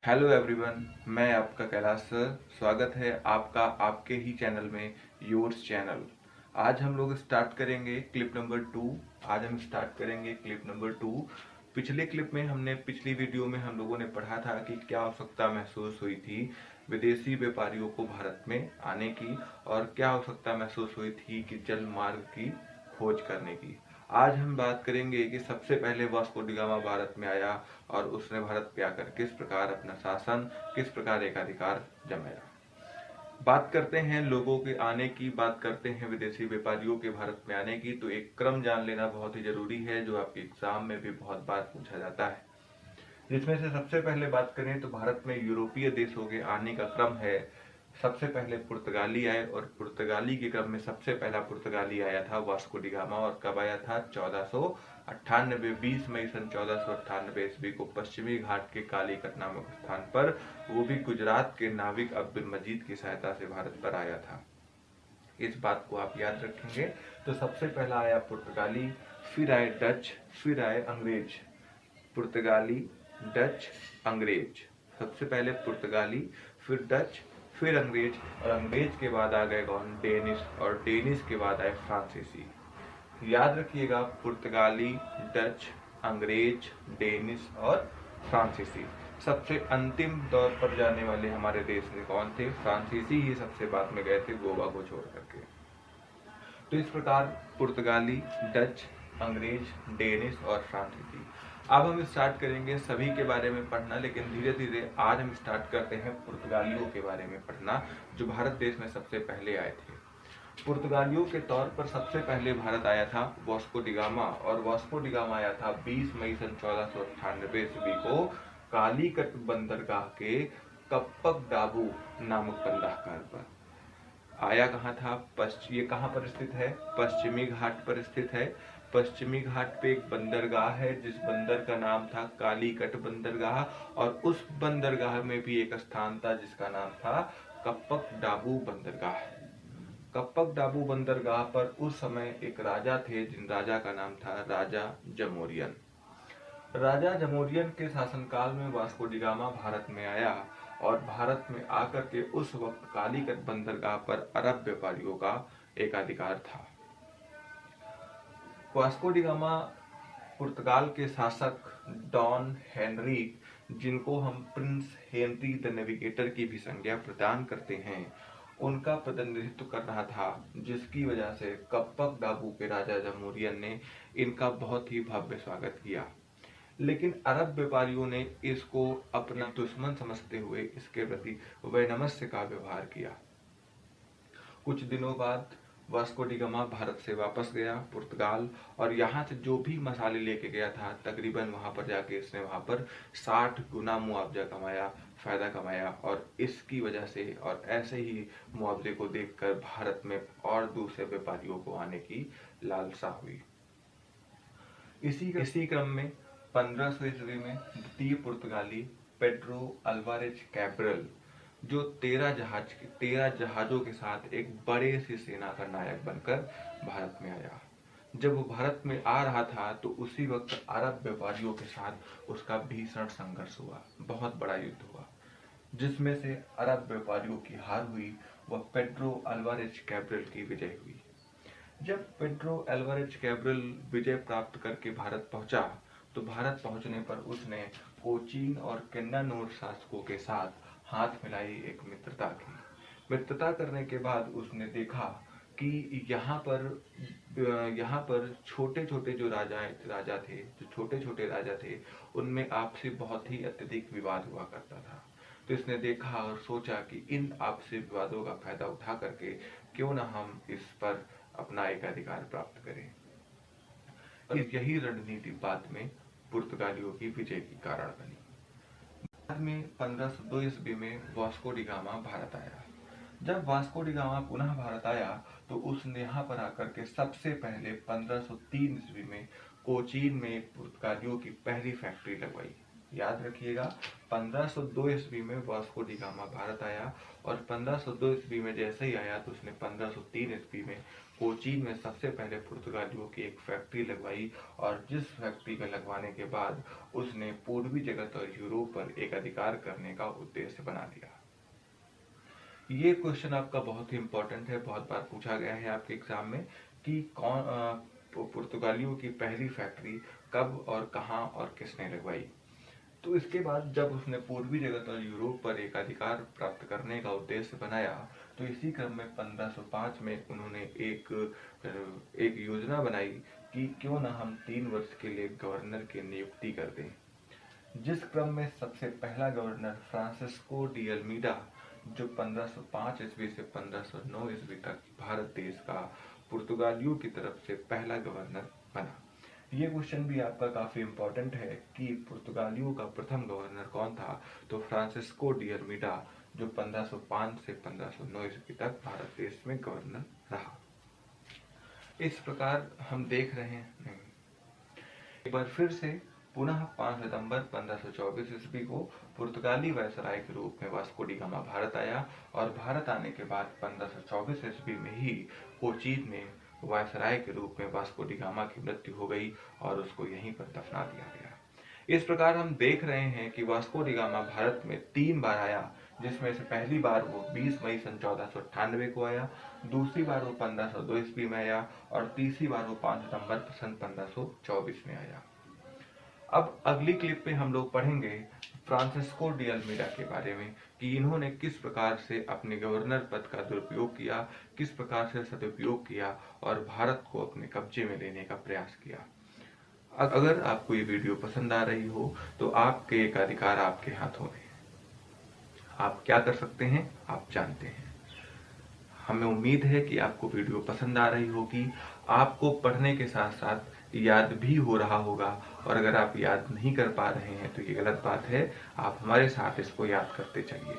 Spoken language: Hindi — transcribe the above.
हेलो एवरीवन, मैं आपका कैलाश सर। स्वागत है आपका आपके ही चैनल में, योर्स चैनल। आज हम लोग स्टार्ट करेंगे क्लिप नंबर 2। आज हम स्टार्ट करेंगे क्लिप नंबर 2। पिछले क्लिप में पिछली वीडियो में हम लोगों ने पढ़ा था कि क्या आवश्यकता महसूस हुई थी विदेशी व्यापारियों को भारत में आने की, और क्या आवश्यकता महसूस हुई थी कि जल मार्ग की खोज करने की। आज हम बात करेंगे कि सबसे पहले वास्को डी गामा भारत में आया और उसने भारत पे आकर किस प्रकार अपना शासन, किस प्रकार एकाधिकार जमाया। बात करते हैं लोगों के आने की, बात करते हैं विदेशी व्यापारियों के भारत में आने की, तो एक क्रम जान लेना बहुत ही जरूरी है जो आपके एग्जाम में भी बहुत बार पूछा जाता है। जिसमें से सबसे पहले बात करें तो भारत में यूरोपीय देशों के आने का क्रम है। सबसे पहले पुर्तगाली आए और पुर्तगाली के क्रम में सबसे पहला पुर्तगाली आया था वास्को डी गामा। और कब आया था? 1498, 20 मई सन 1498 ईस्वी को पश्चिमी घाट के कालीकट नामक स्थान पर, वो भी गुजरात के नाविक अब्दुल मजीद की सहायता से भारत पर आया था। इस बात को आप याद रखेंगे। तो सबसे पहला आया पुर्तगाली, फिर आए डच, फिर आए अंग्रेज। पुर्तगाली, डच, अंग्रेज। सबसे पहले पुर्तगाली, फिर डच, फिर अंग्रेज, और अंग्रेज के बाद आ गए कौन? डेनिश, और डेनिश के बाद आए फ्रांसीसी। याद रखिएगा, पुर्तगाली, डच, अंग्रेज, डेनिश और फ्रांसीसी। सबसे अंतिम दौर पर जाने वाले हमारे देश में कौन थे? फ्रांसीसी ही सबसे बाद में गए थे, गोवा को छोड़ करके। तो इस प्रकार पुर्तगाली, डच, अंग्रेज, डेनिश और फ्रांसीसी। अब हम स्टार्ट करेंगे सभी के बारे में पढ़ना, लेकिन धीरे धीरे आज हम स्टार्ट करते हैं पुर्तगालियों के बारे में पढ़ना, जो भारत देश में सबसे पहले आए थे। पुर्तगालियों के तौर पर सबसे पहले भारत आया था वास्को डी गामा, और वास्को डी गामा आया था 20 मई सन 1498 ईस्वी को कालीकट बंदरगाह के कप्पक डाबू नामक बंदरगाह पर। आया कहाँ था? ये कहाँ पर स्थित है? पश्चिमी घाट पर स्थित है। पश्चिमी घाट पे एक बंदरगाह है जिस बंदर का नाम था कालीकट बंदरगाह, और उस बंदरगाह में भी एक स्थान था जिसका नाम था कप्पक डाबू बंदरगाह। कप्पक डाबू बंदरगाह पर उस समय एक राजा थे जिन राजा का नाम था राजा जमोरियन। राजा जमोरियन के शासनकाल में वास्को डी गामा भारत में आया, और भारत में आकर के उस वक्त कालीकट बंदरगाह पर अरब व्यापारियों का एकाधिकार था। वास्को डी गामा पुर्तगाल के शासक डॉन हेनरी, जिनको हम प्रिंस हेनरी द नेविगेटर की भी संज्ञा प्रदान करते हैं, उनका प्रतिनिधित्व कर रहा था, जिसकी वजह से कप्पक डाबू के राजा जमोरियन ने इनका बहुत ही भव्य स्वागत किया। लेकिन अरब व्यापारियों ने इसको अपना दुश्मन समझते हुए इसके प्रति वैनमस्य का व्यवहार किया। कुछ दिनों बाद वास्को डी गामा भारत से वापस गया पुर्तगाल, और यहाँ से जो भी मसाले लेके गया था तकरीबन वहां पर जाके इसने वहां पर 60 गुना मुआवजा कमाया, फायदा कमाया। और इसकी वजह से और ऐसे ही मुआवजे को देखकर भारत में और दूसरे व्यापारियों को आने की लालसा हुई। इसी क्रम में 1500 ईस्वी में द्वितीय पुर्तगाली पेड्रो अल्वारेज कैब्रल, जो 13 जहाजों के साथ एक बड़े सी सेना का नायक बनकर भारत में आया। जब वो भारत में आ रहा था तो उसी वक्त अरब व्यापारियों के साथ उसका भीषण संघर्ष हुआ, बहुत बड़ा युद्ध हुआ, जिसमें से अरब व्यापारियों की हार हुई व पेड्रो अल्वारेज कैब्रल की विजय हुई। जब पेड्रो एल्वारेज कैब्रल विजय प्राप्त करके भारत पहुंचा, तो भारत पहुंचने पर उसने कोचीन और किन्नानौर शासकों के साथ हाथ मिलाई एक मित्रता की। मित्रता करने के बाद उसने देखा कि यहाँ पर छोटे छोटे जो राजा थे, जो छोटे छोटे राजा थे, उनमें आपसी बहुत ही अत्यधिक विवाद हुआ करता था। तो इसने देखा और सोचा कि इन आपसी विवादों का फायदा उठा करके क्यों ना हम इस पर अपना एकाधिकार प्राप्त करें। और यही रणनीति बाद में पुर्तगालियों की विजय की कारण बनी। बाद में 1502 ईस्वी में वास्को डी गामा भारत आया। जब वास्को डी गामा पुनः भारत आया तो उसने यहाँ पर आकर के सबसे पहले 1503 ईस्वी में कोचीन में पुर्तगालियों की पहली फैक्ट्री लगवाई। याद रखिएगा, 1502 ईस्वी में वास्को डी गामा भारत आया, और 1502 ईस्वी में जैसे ही आया तो उसने 1503 ईस्वी में कोचीन में सबसे पहले पुर्तगालियों की एक फैक्ट्री लगवाई और जिस फैक्ट्री का लगवाने के बाद उसने पूर्वी जगत और यूरोप पर एक अधिकार करने का उद्देश्य बना लिया। ये क्वेश्चन आपका बहुत ही इंपॉर्टेंट है, बहुत बार पूछा गया है आपके एग्जाम में कि पुर्तगालियों की पहली फैक्ट्री कब और कहाँ और किसने लगवाई। तो इसके बाद जब उसने पूर्वी जगत और यूरोप पर एक अधिकार प्राप्त करने का उद्देश्य बनाया, तो इसी क्रम में 1505 में उन्होंने एक योजना बनाई कि क्यों ना हम 3 वर्ष के लिए गवर्नर की नियुक्ति कर दें। जिस क्रम में सबसे पहला गवर्नर फ्रांसिस्को डी अल्मीडा, जो 1505 ईस्वी से 1509 ईस्वी तक भारत देश का पुर्तगालियों की तरफ से पहला गवर्नर बना। ये क्वेश्चन भी आपका काफी इंपॉर्टेंट है कि पुर्तगालियों का प्रथम गवर्नर कौन था। तो फ्रांसिस्को डी अल्मीडा, जो 1505 से 1509 ईस्वी तक भारत देश में गवर्नर रहा। इस प्रकार हम देख रहे हैं, एक बार फिर से पुनः 5 सितंबर 1524 ईस्वी को पुर्तगाली वायसराय के रूप में वास्को डी गामा भारत आया और भारत आने के बाद 1524 ईस्वी में ही कोचीन में वायसराय के रूप में वास्को डी गामा की मृत्यु हो गई और उसको यहीं पर दफना दिया गया। इस प्रकार हम देख रहे हैं कि वास्को डी गामा भारत में 3 बार आया, जिसमें से पहली बार वो 20 मई सन 1498 को आया, दूसरी बार वो 1502 ईस्वी में आया और तीसरी बार वो 5 सितंबर सन 1524 में आया। अब अगली क्लिप में हम लोग पढ़ेंगे फ्रांसिस्को डी अल्मीडा के बारे में कि इन्होंने किस प्रकार से अपने गवर्नर पद का दुरुपयोग किया, किस प्रकार से सदुपयोग किया और भारत को अपने कब्जे में लेने का प्रयास किया। अगर आपको ये वीडियो पसंद आ रही हो तो आपके एकाधिकार आपके हाथों में, आप क्या कर सकते हैं आप जानते हैं। हमें उम्मीद है कि आपको वीडियो पसंद आ रही होगी, आपको पढ़ने के साथ साथ याद भी हो रहा होगा और अगर आप याद नहीं कर पा रहे हैं तो ये गलत बात है, आप हमारे साथ इसको याद करते चलिए।